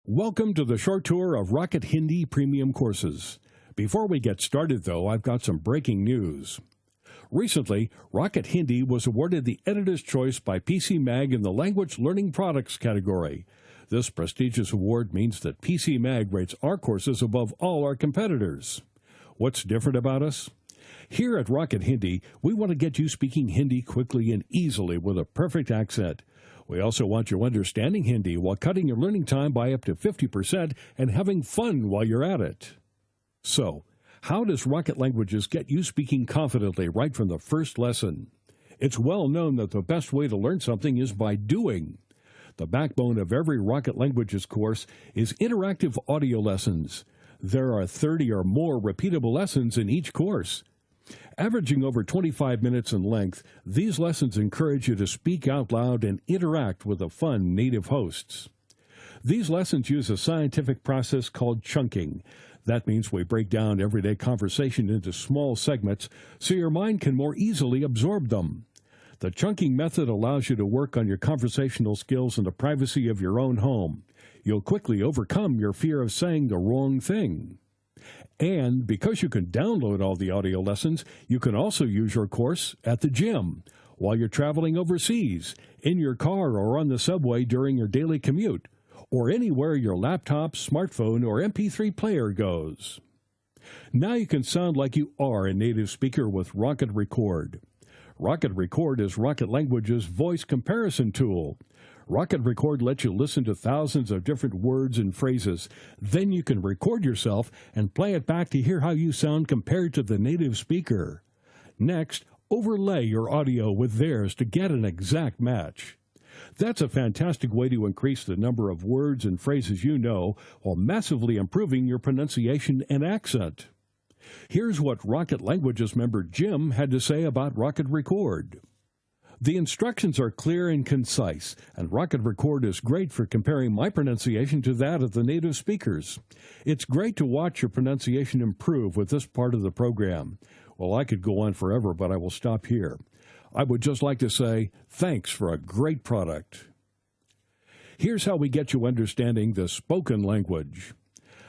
Welcome to the short tour of Rocket Hindi Premium courses. Before we get started, though, I've got some breaking news. Recently, Rocket Hindi was awarded the Editor's Choice by PC Mag in the Language Learning Products category. This prestigious award means that PC Mag rates our courses above all our competitors. What's different about us? Here at Rocket Hindi, we want to get you speaking Hindi quickly and easily with a perfect accent. We also want you understanding Hindi while cutting your learning time by up to 50% and having fun while you're at it. So, how does Rocket Languages get you speaking confidently right from the first lesson? It's well known that the best way to learn something is by doing. The backbone of every Rocket Languages course is interactive audio lessons. There are 30 or more repeatable lessons in each course. Averaging over 25 minutes in length, these lessons encourage you to speak out loud and interact with the fun native hosts. These lessons use a scientific process called chunking. That means we break down everyday conversation into small segments so your mind can more easily absorb them. The chunking method allows you to work on your conversational skills in the privacy of your own home. You'll quickly overcome your fear of saying the wrong thing. And because you can download all the audio lessons, you can also use your course at the gym, while you're traveling overseas, in your car or on the subway during your daily commute, or anywhere your laptop, smartphone, or MP3 player goes. Now you can sound like you are a native speaker with Rocket Record. Rocket Record is Rocket Language's voice comparison tool. Rocket Record lets you listen to thousands of different words and phrases. Then you can record yourself and play it back to hear how you sound compared to the native speaker. Next, overlay your audio with theirs to get an exact match. That's a fantastic way to increase the number of words and phrases you know while massively improving your pronunciation and accent. Here's what Rocket Languages member Jim had to say about Rocket Record. The instructions are clear and concise, and Rocket Record is great for comparing my pronunciation to that of the native speakers. It's great to watch your pronunciation improve with this part of the program. Well, I could go on forever, but I will stop here. I would just like to say thanks for a great product. Here's how we get you understanding the spoken language.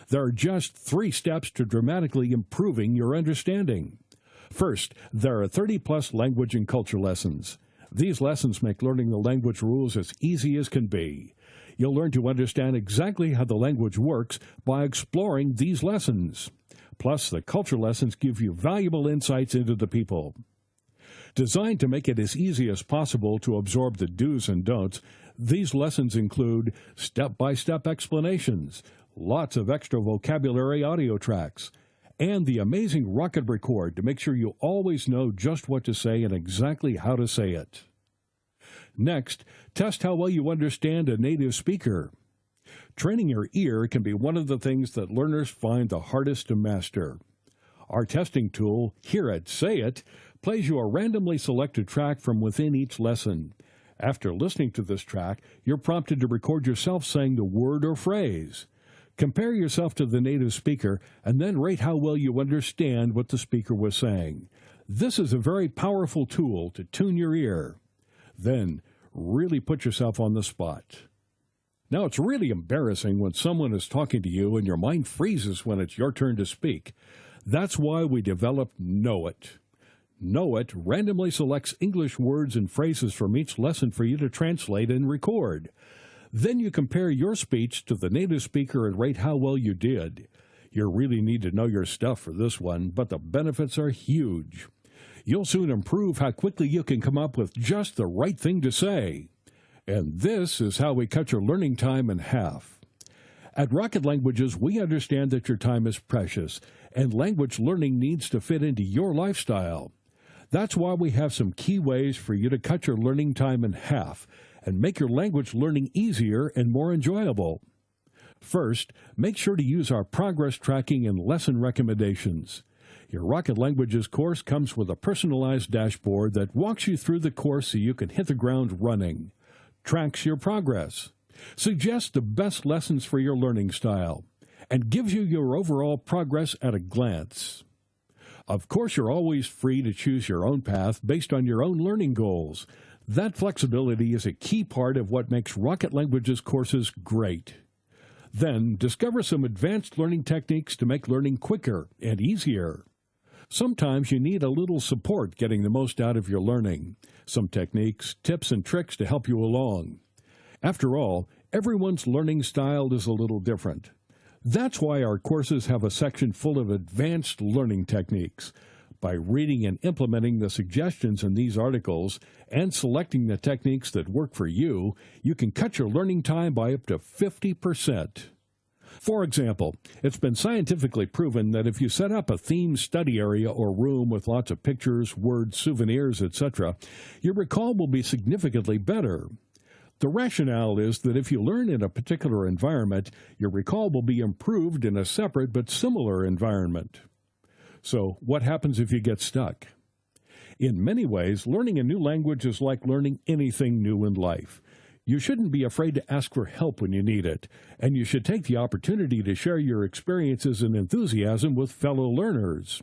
There are just 3 steps to dramatically improving your understanding. First, there are 30-plus language and culture lessons. These lessons make learning the language rules as easy as can be. You'll learn to understand exactly how the language works by exploring these lessons. Plus, the culture lessons give you valuable insights into the people. Designed to make it as easy as possible to absorb the do's and don'ts, these lessons include step-by-step explanations, lots of extra vocabulary audio tracks, and the amazing Rocket Record to make sure you always know just what to say and exactly how to say it. Next, test how well you understand a native speaker. Training your ear can be one of the things that learners find the hardest to master. Our testing tool, Hear It, Say It, plays you a randomly selected track from within each lesson. After listening to this track, you're prompted to record yourself saying the word or phrase. Compare yourself to the native speaker and then rate how well you understand what the speaker was saying. This is a very powerful tool to tune your ear. Then, really put yourself on the spot. Now, it's really embarrassing when someone is talking to you and your mind freezes when it's your turn to speak. That's why we developed Know It. Know It randomly selects English words and phrases from each lesson for you to translate and record. Then you compare your speech to the native speaker and rate how well you did. You really need to know your stuff for this one, but the benefits are huge. You'll soon improve how quickly you can come up with just the right thing to say. And this is how we cut your learning time in half. At Rocket Languages, we understand that your time is precious, and language learning needs to fit into your lifestyle. That's why we have some key ways for you to cut your learning time in half and make your language learning easier and more enjoyable. First, make sure to use our progress tracking and lesson recommendations. Your Rocket Languages course comes with a personalized dashboard that walks you through the course so you can hit the ground running, tracks your progress, suggests the best lessons for your learning style, and gives you your overall progress at a glance. Of course, you're always free to choose your own path based on your own learning goals. That flexibility is a key part of what makes Rocket Languages courses great. Then discover some advanced learning techniques to make learning quicker and easier. Sometimes you need a little support getting the most out of your learning. Some techniques, tips, and tricks to help you along. After all, everyone's learning style is a little different. That's why our courses have a section full of advanced learning techniques. By reading and implementing the suggestions in these articles and selecting the techniques that work for you, you can cut your learning time by up to 50%. For example, it's been scientifically proven that if you set up a themed study area or room with lots of pictures, words, souvenirs, etc., your recall will be significantly better. The rationale is that if you learn in a particular environment, your recall will be improved in a separate but similar environment. So, what happens if you get stuck? In many ways, learning a new language is like learning anything new in life. You shouldn't be afraid to ask for help when you need it, and you should take the opportunity to share your experiences and enthusiasm with fellow learners.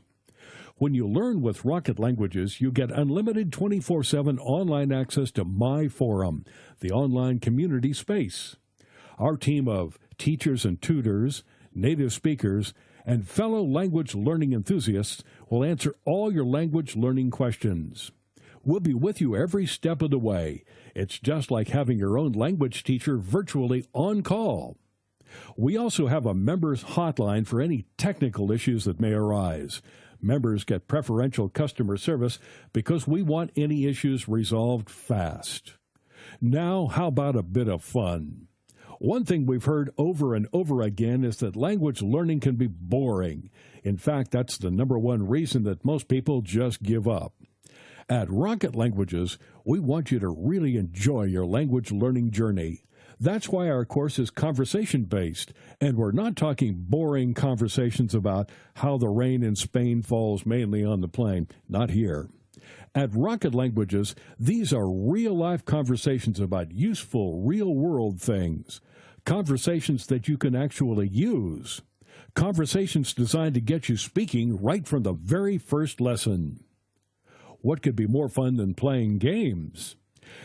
When you learn with Rocket Languages, you get unlimited 24/7 online access to My Forum, the online community space. Our team of teachers and tutors, native speakers, and fellow language learning enthusiasts will answer all your language learning questions. We'll be with you every step of the way. It's just like having your own language teacher virtually on call. We also have a members hotline for any technical issues that may arise. Members get preferential customer service because we want any issues resolved fast. Now, how about a bit of fun? One thing we've heard over and over again is that language learning can be boring. In fact, that's the number one reason that most people just give up. At Rocket Languages, we want you to really enjoy your language learning journey. That's why our course is conversation-based, and we're not talking boring conversations about how the rain in Spain falls mainly on the plain. Not here. At Rocket Languages, these are real-life conversations about useful, real-world things. Conversations that you can actually use. Conversations designed to get you speaking right from the very first lesson. What could be more fun than playing games?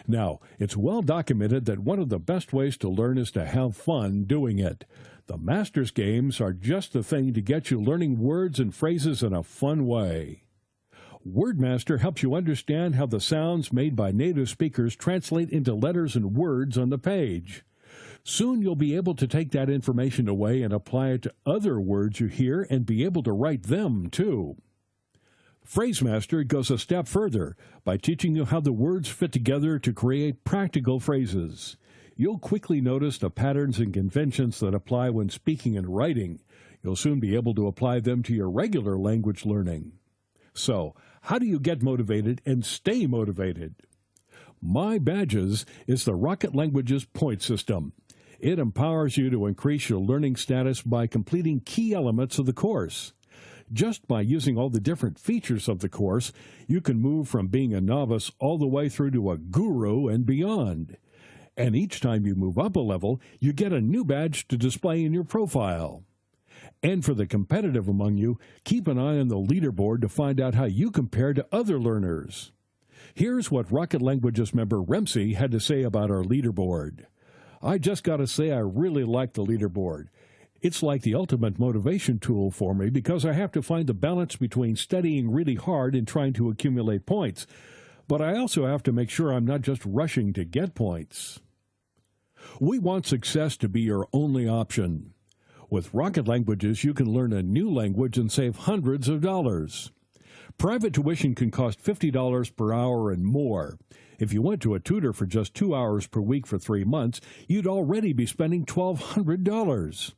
Now, it's well documented that one of the best ways to learn is to have fun doing it. The Masters games are just the thing to get you learning words and phrases in a fun way. WordMaster helps you understand how the sounds made by native speakers translate into letters and words on the page. Soon you'll be able to take that information away and apply it to other words you hear and be able to write them, too. PhraseMaster goes a step further by teaching you how the words fit together to create practical phrases. You'll quickly notice the patterns and conventions that apply when speaking and writing. You'll soon be able to apply them to your regular language learning. So, how do you get motivated and stay motivated? My Badges is the Rocket Languages point system. It empowers you to increase your learning status by completing key elements of the course. Just by using all the different features of the course, you can move from being a novice all the way through to a guru and beyond. And each time you move up a level, you get a new badge to display in your profile. And for the competitive among you, keep an eye on the leaderboard to find out how you compare to other learners. Here's what Rocket Languages member Remsi had to say about our leaderboard. I just got to say I really like the leaderboard. It's like the ultimate motivation tool for me because I have to find the balance between studying really hard and trying to accumulate points. But I also have to make sure I'm not just rushing to get points. We want success to be your only option. With Rocket Languages, you can learn a new language and save hundreds of dollars. Private tuition can cost $50 per hour and more. If you went to a tutor for just 2 hours per week for 3 months, you'd already be spending $1,200.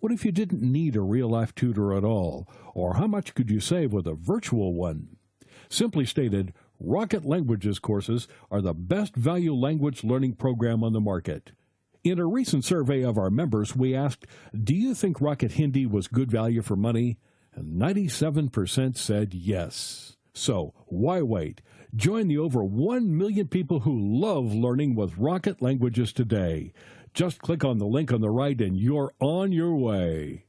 What if you didn't need a real-life tutor at all? Or how much could you save with a virtual one? Simply stated, Rocket Languages courses are the best value language learning program on the market. In a recent survey of our members, we asked, do you think Rocket Hindi was good value for money? And 97% said yes. So, why wait? Join the over 1 million people who love learning with Rocket Languages today. Just click on the link on the right and you're on your way.